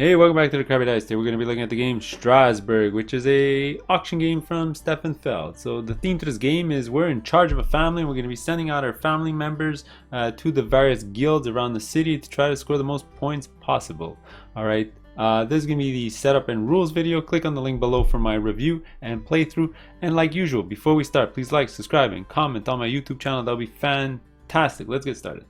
Hey, welcome back to the Krabby Dice. Today we're going to be looking at the game Strasbourg, which is a auction game from Stefan Feld. So the theme to this game is we're in charge of a family. We're going to be sending out our family members to the various guilds around the city to try to score the most points possible. Alright, this is going to be the setup and rules video. Click on the link below for my review and playthrough. And like usual, before we start, please like, subscribe, and comment on my YouTube channel. That'll be fantastic. Let's get started.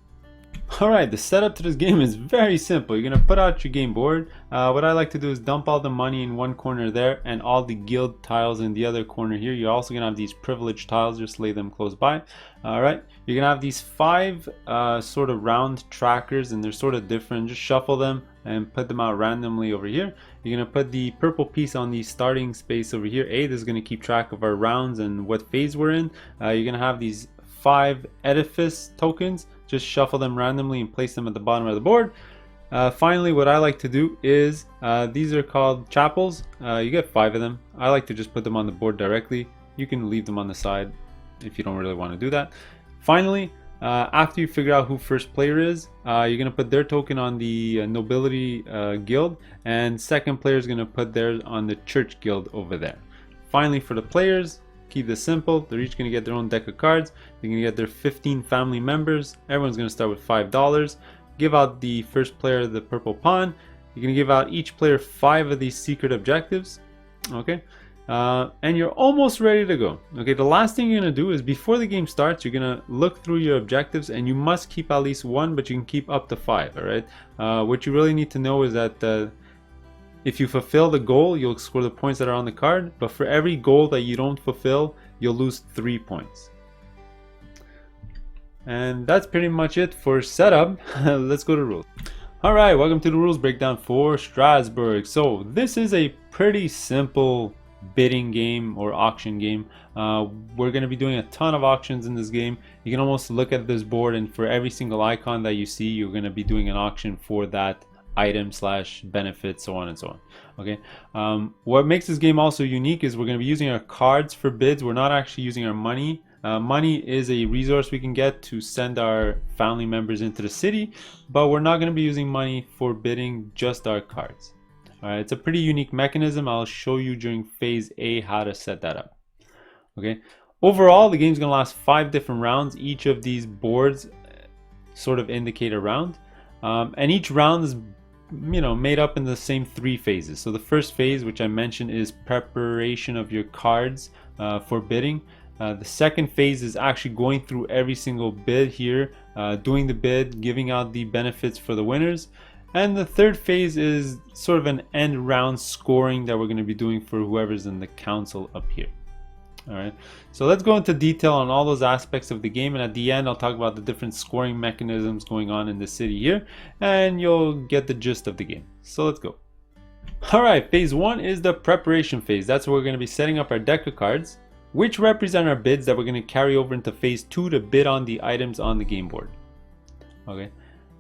Alright, the setup to this game is very simple. You're going to put out your game board. What I like to do is dump all the money in one corner there and all the guild tiles in the other corner here. You're also going to have these privileged tiles, just lay them close by. Alright, you're going to have these 5 sort of round trackers, and they're sort of different. Just shuffle them and put them out randomly over here. You're going to put the purple piece on the starting space over here. This is going to keep track of our rounds and what phase we're in. You're going to have these 5 edifice tokens. Just shuffle them randomly and place them at the bottom of the board. Finally, what I like to do is, these are called chapels. You get 5 of them. I like to just put them on the board directly. You can leave them on the side if you don't really want to do that. Finally, after you figure out who first player is, you're going to put their token on the nobility guild, and second player is going to put theirs on the church guild over there. Finally, for the players, keep this simple. They're each going to get their own deck of cards. They're going to get their 15 family members. Everyone's going to start with $5. Give out the first player the purple pawn. You're going to give out each player 5 of these secret objectives. Okay, and you're almost ready to go. Okay, the last thing you're going to do is before the game starts, you're going to look through your objectives, and you must keep at least 1, but you can keep up to 5. All right. What you really need to know is that if you fulfill the goal, you'll score the points that are on the card, but for every goal that you don't fulfill, you'll lose 3 points. And that's pretty much it for setup. Let's go to rules. Alright, welcome to the rules breakdown for Strasbourg. So this is a pretty simple bidding game or auction game. We're going to be doing a ton of auctions in this game. You can almost look at this board, and for every single icon that you see, you're going to be doing an auction for that item / benefit, so on and so on. Okay, what makes this game also unique is we're going to be using our cards for bids. We're not actually using our money. Money is a resource we can get to send our family members into the city, but we're not going to be using money for bidding, just our cards. Alright, it's a pretty unique mechanism. I'll show you during phase A how to set that up. Okay, overall the game's going to last 5 different rounds. Each of these boards sort of indicate a round, and each round is made up in the same 3 phases. So the first phase, which I mentioned, is preparation of your cards for bidding. The second phase is actually going through every single bid here, doing the bid, giving out the benefits for the winners. And the third phase is sort of an end round scoring that we're going to be doing for whoever's in the council up here. Alright, so let's go into detail on all those aspects of the game, and at the end I'll talk about the different scoring mechanisms going on in the city here, and you'll get the gist of the game. So let's go. Alright, phase 1 is the preparation phase. That's where we're going to be setting up our deck of cards, which represent our bids that we're going to carry over into phase 2 to bid on the items on the game board. Okay,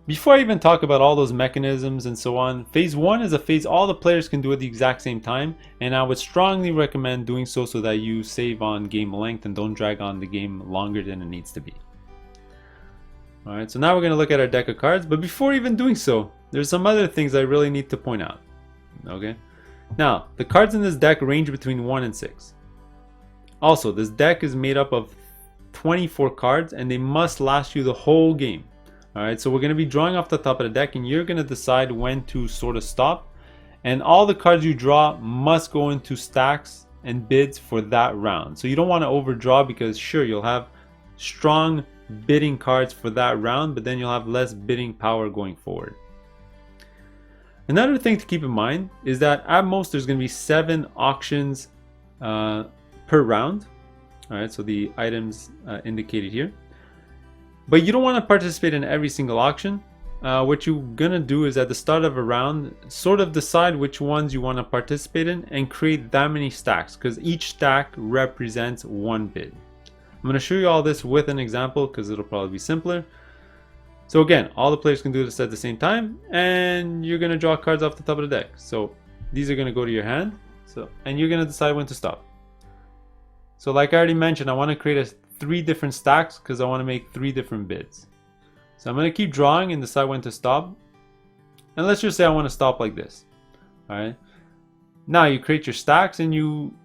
before I even talk about all those mechanisms and so on, phase 1 is a phase all the players can do at the exact same time, and I would strongly recommend doing so that you save on game length and don't drag on the game longer than it needs to be. Alright, so now we're going to look at our deck of cards, but before even doing so, there's some other things I really need to point out. Okay, now the cards in this deck range between 1 and 6. Also, this deck is made up of 24 cards, and they must last you the whole game. Alright, so we're going to be drawing off the top of the deck, and you're going to decide when to sort of stop. And all the cards you draw must go into stacks and bids for that round. So you don't want to overdraw, because sure, you'll have strong bidding cards for that round, but then you'll have less bidding power going forward. Another thing to keep in mind is that at most there's going to be 7 auctions per round. Alright, so the items indicated here. But you don't want to participate in every single auction. What you're gonna do is at the start of a round, sort of decide which ones you want to participate in and create that many stacks, because each stack represents 1 bid. I'm going to show you all this with an example because it'll probably be simpler. So again, all the players can do this at the same time, and you're going to draw cards off the top of the deck. So these are going to go to your hand, and you're going to decide when to stop. So like I already mentioned, I want to create 3 different stacks because I want to make 3 different bids. So I'm going to keep drawing and decide when to stop. And let's just say I want to stop like this. All right. Now you create your stacks, and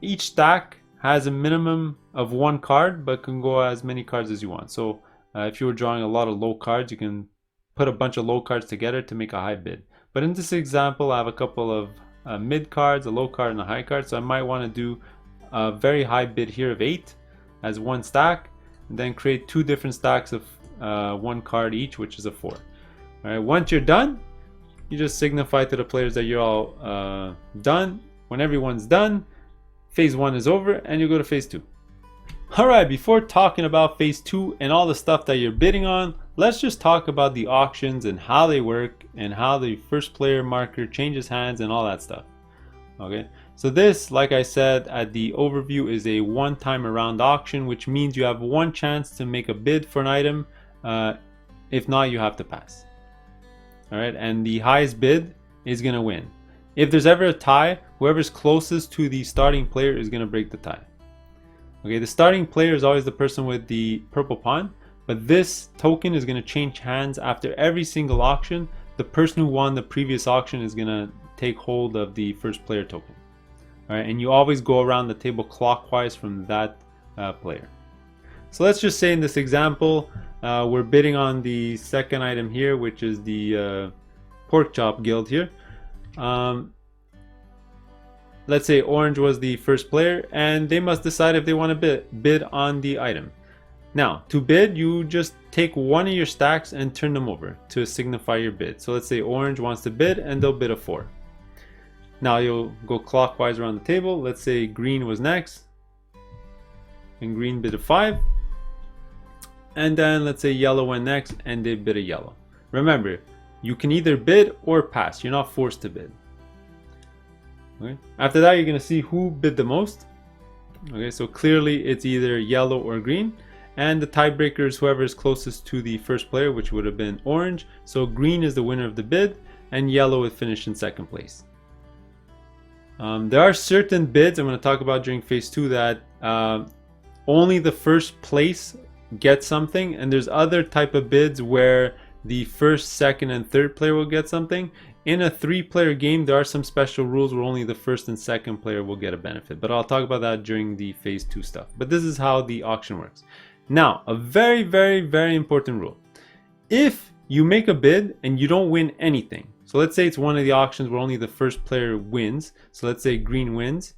each stack has a minimum of 1 card, but can go as many cards as you want. So if you were drawing a lot of low cards, you can put a bunch of low cards together to make a high bid. But in this example, I have a couple of mid cards, a low card, and a high card. So I might want to do a very high bid here of 8 as 1 stack, and then create 2 different stacks of 1 card each, which is a 4. All right. Once you're done, you just signify to the players that you're all done. When everyone's done, phase 1 is over, and you go to phase 2. Alright, before talking about phase 2 and all the stuff that you're bidding on, let's just talk about the auctions and how they work and how the first player marker changes hands and all that stuff. Okay, so this, like I said at the overview, is a one-time around auction, which means you have 1 chance to make a bid for an item. If not, you have to pass. Alright, and the highest bid is going to win. If there's ever a tie, whoever's closest to the starting player is going to break the tie. Okay, the starting player is always the person with the purple pawn, but this token is going to change hands after every single auction. The person who won the previous auction is going to take hold of the first player token. All right, and you always go around the table clockwise from that player. So let's just say in this example, we're bidding on the second item here, which is the pork chop guild here. Let's say orange was the first player, and they must decide if they want to bid on the item. Now, to bid, you just take one of your stacks and turn them over to signify your bid. So let's say orange wants to bid, and they'll bid a 4. Now you'll go clockwise around the table. Let's say green was next, and green bid a 5. And then let's say yellow went next, and they bid a yellow. Remember, you can either bid or pass. You're not forced to bid. Okay. After that, you're going to see who bid the most. Okay, so clearly it's either yellow or green, and the tiebreaker is whoever is closest to the first player, which would have been orange. So green is the winner of the bid, and yellow would finish in second place. There are certain bids I'm going to talk about during phase 2 that only the first place gets something, and there's other type of bids where the first, second, and third player will get something. In a 3-player game, there are some special rules where only the first and second player will get a benefit, but I'll talk about that during the phase 2 stuff. But this is how the auction works. Now, a very, very, very important rule. If you make a bid and you don't win anything, so let's say it's one of the auctions where only the first player wins, so let's say green wins,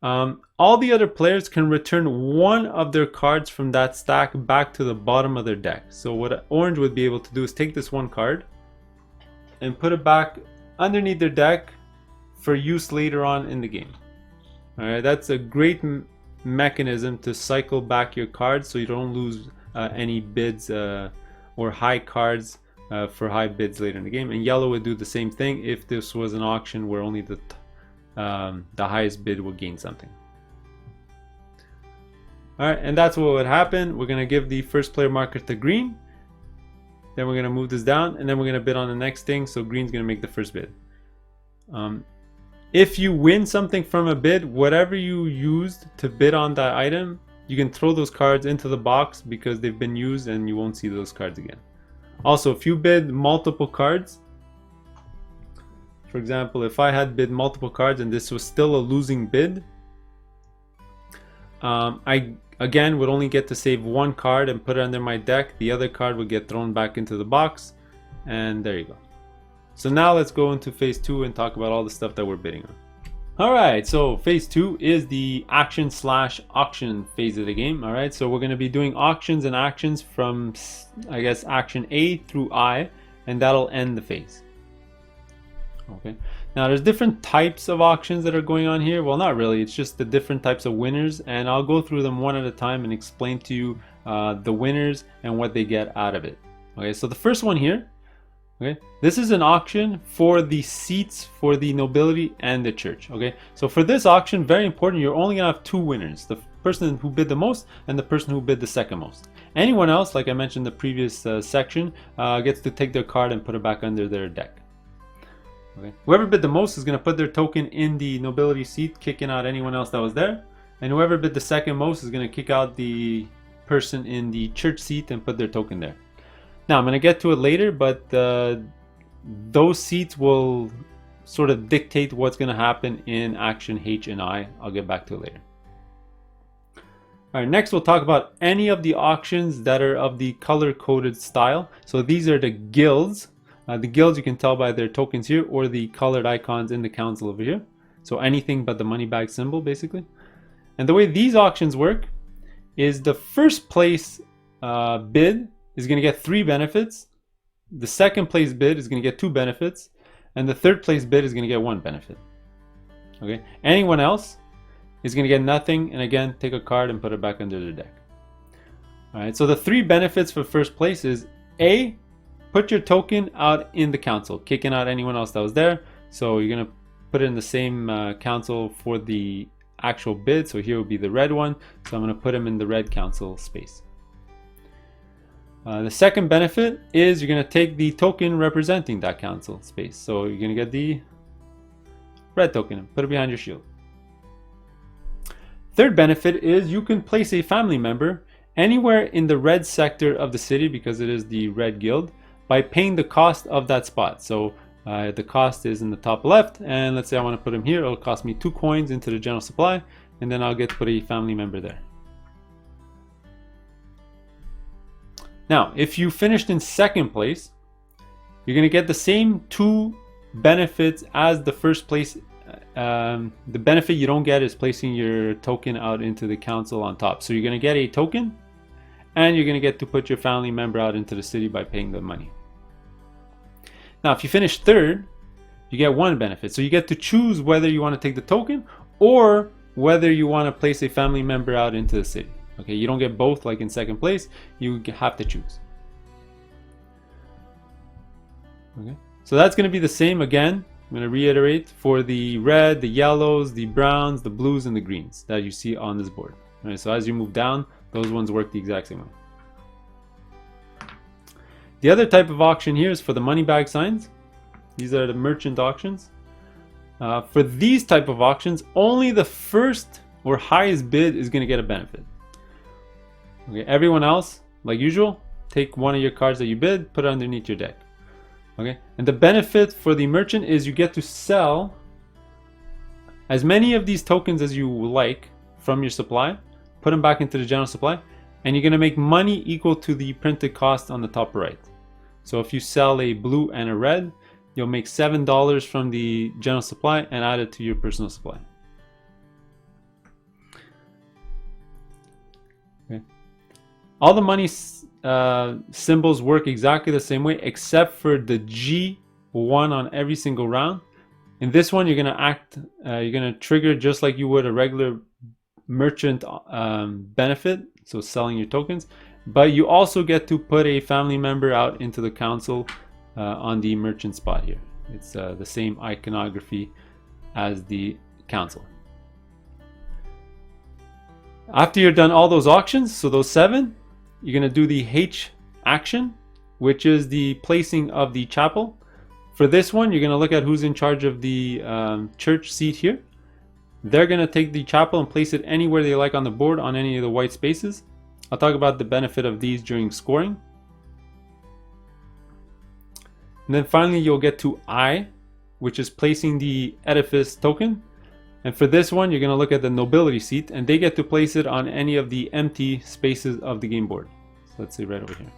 all the other players can return one of their cards from that stack back to the bottom of their deck. So what orange would be able to do is take this one card and put it back underneath their deck for use later on in the game. All right, that's a great mechanism to cycle back your cards so you don't lose any bids or high cards for high bids later in the game. And yellow would do the same thing if this was an auction where only the highest bid will gain something. All right, and that's what would happen. We're gonna give the first player marker to green. Then we're going to move this down, and then we're going to bid on the next thing. So green's going to make the first bid. If you win something from a bid, whatever you used to bid on that item, you can throw those cards into the box because they've been used and you won't see those cards again. Also, if you bid multiple cards, for example, if I had bid multiple cards and this was still a losing bid, I again would only get to save one card and put it under my deck. The other card would get thrown back into the box, and there you go. So now let's go into phase 2 and talk about all the stuff that we're bidding on. Alright, so phase 2 is the action/auction phase of the game. Alright, so we're going to be doing auctions and actions from, I guess, action A through I, and that'll end the phase. Okay, now there's different types of auctions that are going on here. Well, not really, it's just the different types of winners, and I'll go through them one at a time and explain to you the winners and what they get out of it. Okay, so the first one here, okay, this is an auction for the seats for the nobility and the church. Okay, so for this auction, very important, you're only gonna have 2 winners: the person who bid the most and the person who bid the second most. Anyone else, like I mentioned in the previous section, gets to take their card and put it back under their deck. Okay. Whoever bid the most is going to put their token in the nobility seat, kicking out anyone else that was there. And whoever bid the second most is going to kick out the person in the church seat and put their token there. Now, I'm going to get to it later, but those seats will sort of dictate what's going to happen in action H and I. I'll get back to it later. All right, next we'll talk about any of the auctions that are of the color-coded style. So these are the guilds. The guilds you can tell by their tokens here or the colored icons in the council over here. So anything but the money bag symbol, basically. And the way these auctions work is the first place bid is going to get 3 benefits. The second place bid is going to get 2 benefits. And the third place bid is going to get 1 benefit. Okay. Anyone else is going to get nothing, and again, take a card and put it back under the deck. All right, so the 3 benefits for first place is A, put your token out in the council, kicking out anyone else that was there. So you're going to put it in the same council for the actual bid. So here would be the red one. So I'm going to put him in the red council space. The second benefit is you're going to take the token representing that council space. So you're going to get the red token and put it behind your shield. Third benefit is you can place a family member anywhere in the red sector of the city, because it is the red guild, by paying the cost of that spot. So the cost is in the top left, and let's say I want to put him here. It'll cost me 2 coins into the general supply, and then I'll get to put a family member there. Now, if you finished in second place, you're going to get the same 2 benefits as the first place. The benefit you don't get is placing your token out into the council on top. So you're going to get a token, and you're going to get to put your family member out into the city by paying the money. Now, if you finish third, you get 1 benefit. So you get to choose whether you want to take the token or whether you want to place a family member out into the city. Okay, you don't get both like in second place. You have to choose. Okay, so that's going to be the same again. I'm going to reiterate for the red, the yellows, the browns, the blues, and the greens that you see on this board. All right, so as you move down, those ones work the exact same way. The other type of auction here is for the money bag signs. These are the merchant auctions. For these type of auctions, only the first or highest bid is going to get a benefit. Okay, everyone else, like usual, take one of your cards that you bid, put it underneath your deck. Okay, and the benefit for the merchant is you get to sell as many of these tokens as you like from your supply, put them back into the general supply, and you're going to make money equal to the printed cost on the top right. So if you sell a blue and a red, you'll make $7 from the general supply and add it to your personal supply. Okay. All the money symbols work exactly the same way, except for the G1 on every single round. In this one, you're gonna trigger just like you would a regular merchant benefit, so selling your tokens, but you also get to put a family member out into the council on the merchant spot here. It's the same iconography as the council. After you're done all those auctions, so those 7, you're going to do the H action, which is the placing of the chapel. For this one, you're going to look at who's in charge of the church seat here. They're going to take the chapel and place it anywhere they like on the board on any of the white spaces. I'll talk about the benefit of these during scoring. And then finally, you'll get to I, which is placing the edifice token. And for this one, you're going to look at the nobility seat, and they get to place it on any of the empty spaces of the game board. So let's say right over here.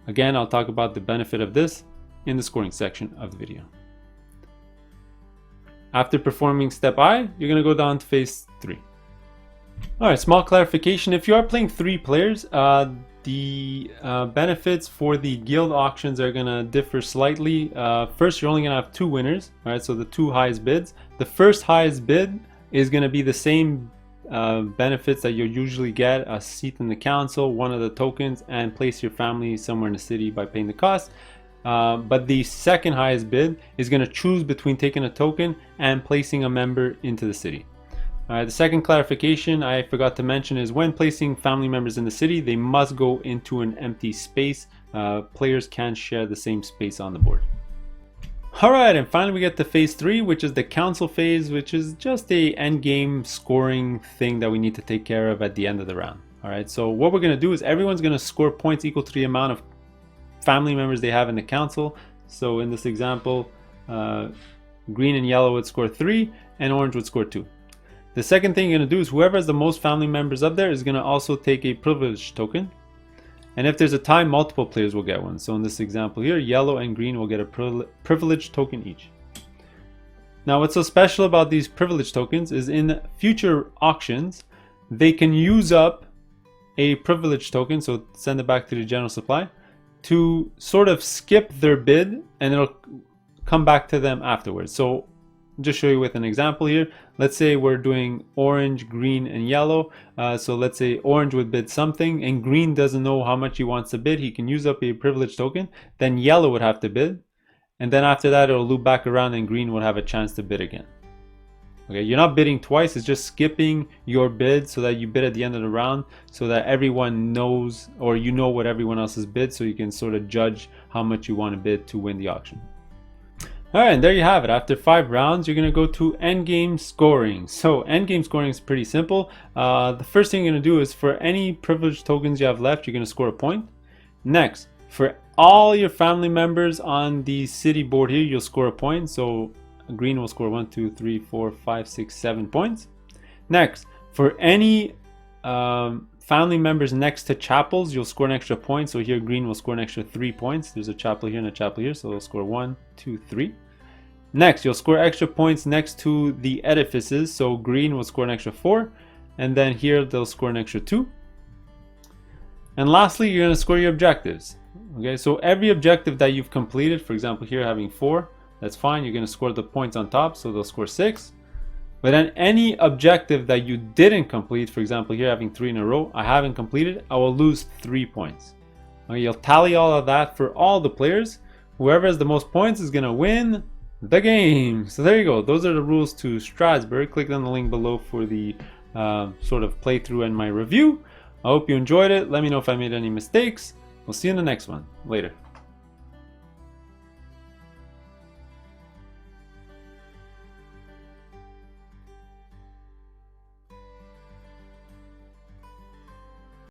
Again, I'll talk about the benefit of this in the scoring section of the video. After performing step I, you're going to go down to phase 3. All right, small clarification. If you are playing 3 players, the benefits for the guild auctions are going to differ slightly. First, you're only going to have 2 winners. All right, so the 2 highest bids. The first highest bid is going to be the same benefits that you usually get: a seat in the council, one of the tokens, and place your family somewhere in the city by paying the cost. But the second highest bid is going to choose between taking a token and placing a member into the city. The second clarification I forgot to mention is when placing family members in the city, they must go into an empty space. Players can't share the same space on the board. Alright, and finally we get to phase 3, which is the council phase, which is just a end game scoring thing that we need to take care of at the end of the round. Alright, so what we're going to do is everyone's going to score points equal to the amount of family members they have in the council. So in this example, green and yellow would score 3, and orange would score 2. The second thing you're going to do is whoever has the most family members up there is going to also take a privilege token. And if there's a tie, multiple players will get one. So in this example here, yellow and green will get a privilege token each. Now what's so special about these privilege tokens is in future auctions, they can use up a privilege token, so send it back to the general supply, to sort of skip their bid and it'll come back to them afterwards. So just show you with an example here. Let's say we're doing orange, green, and yellow. So let's say orange would bid something and green doesn't know how much he wants to bid. He can use up a privilege token. Then yellow would have to bid. And then after that, it'll loop back around and green would have a chance to bid again. Okay, you're not bidding twice. It's just skipping your bid so that you bid at the end of the round so that everyone knows, or you know what everyone else has bid, so you can sort of judge how much you want to bid to win the auction. Alright, and there you have it. After 5 rounds, you're going to go to endgame scoring. So endgame scoring is pretty simple. The first thing you're going to do is for any privilege tokens you have left, you're going to score a point. Next, for all your family members on the city board here, you'll score a point. So green will score 1, 2, 3, 4, 5, 6, 7 points. Next, for any family members next to chapels, you'll score an extra point. So here green will score an extra 3 points. There's a chapel here and a chapel here, so they'll score 1, 2, 3. Next, you'll score extra points next to the edifices. So green will score an extra 4, and then here they'll score an extra 2. And lastly, you're going to score your objectives. Okay, so every objective that you've completed, for example here having 4, that's fine. You're going to score the points on top, so they'll score 6. But then any objective that you didn't complete, for example here having 3 in a row, I haven't completed, I will lose 3 points. Okay, you'll tally all of that for all the players. Whoever has the most points is going to win the game. So there you go. Those are the rules to Strasbourg. Click on the link below for the sort of playthrough and my review. I hope you enjoyed it. Let me know if I made any mistakes. We'll see you in the next one. Later.